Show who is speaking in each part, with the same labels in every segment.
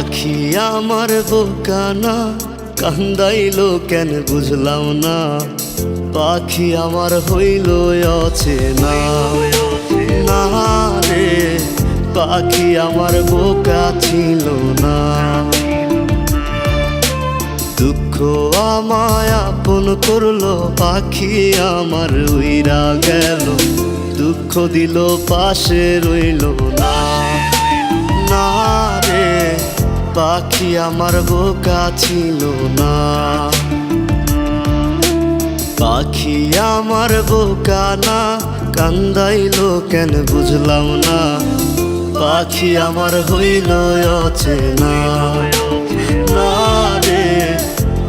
Speaker 1: পাখি আমার বোকা না, কান্দাইলো কেন বুঝলাম না। পাখি আমার হইল অচেনা না রে, পাখি আমার বোকা ছিল না। দুঃখ আমায় আপন করলো, পাখি আমার উইরা গেল। দুঃখ দিল পাশে রইল না, না রে পাখি আমার বোকা ছিল না। পাখি আমার বোকা না, কান্দাইলো কেন বুঝলাম না। পাখি আমার হইল অচেনা না রে,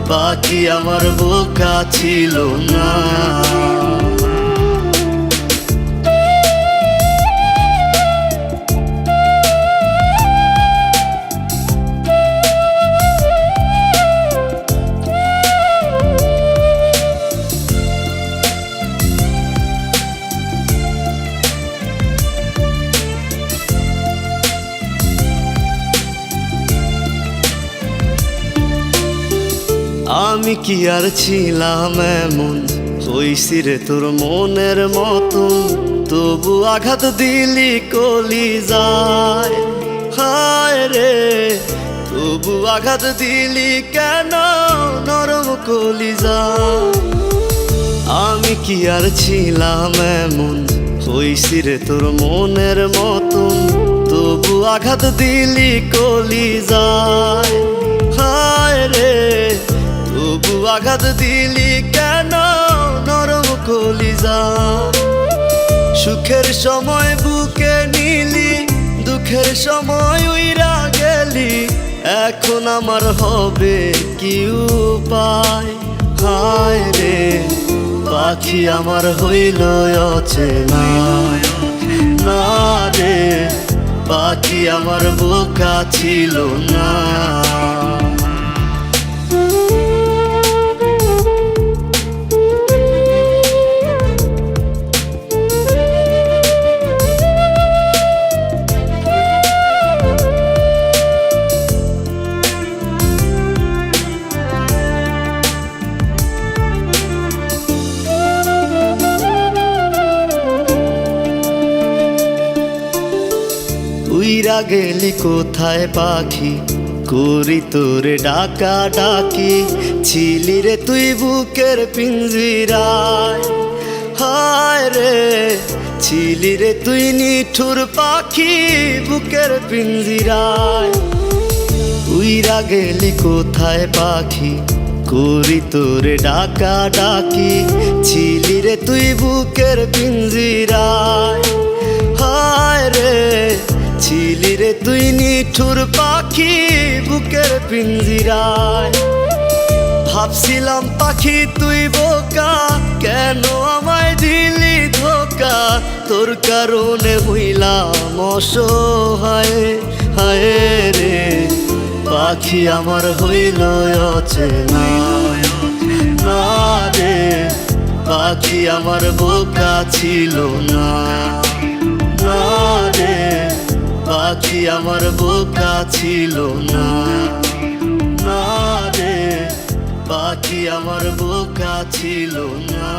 Speaker 1: পাখি আমার বোকা ছিল না। আমি কি আর ছিলাম এমন, হইছি রে তোর মনের মতন। তবু আঘাত দিলি কলিজায়, হায় রে তবু আঘাত দিলি কেন নরম কলিজায়। আমি কি আর ছিলাম এমন, হইছি রে তোর মনের মতন। তবু আঘাত দিলি কলিজায়, হায় রে তবু আঘাত দিলি কেন নরম কলিজায়। সুখের সময় বুকে নিলি, দুঃখের সময় উইরা গেলি। এখন আমার হবে কি উপায়, হায় রে পাখি আমার হইল অচেনা না রে, পাখি আমার বোকা ছিল না। উইরা গেলি কোথায় পাখি, করি তোরে ডাকা ডাকি। ছিলি রে তুই বুকের পিঞ্জিরায়, হায় রে ছিলি রে তুই নিঠুর পাখি বুকের পিঞ্জিরায়। উইরা গেলি কোথায় পাখি, করি তোরে ডাকা ডাকি। ছিলি রে তুই বুকের পিঞ্জিরায়, হায় রে ছিলি রে তুই নিঠুর পাখি বুকের পিঞ্জিরায়। ভাবছিলাম পাখি তুই বোকা, কেন আমায় দিলি ধোকা। তোর কারণে হইলাম অসহায়, হায় রে পাখি আমার হইল অচেনা না রে, পাখি আমার বোকা ছিল না, না রে পাখি আমার বোকা ছিল না, না রে পাখি আমার বোকা ছিল না।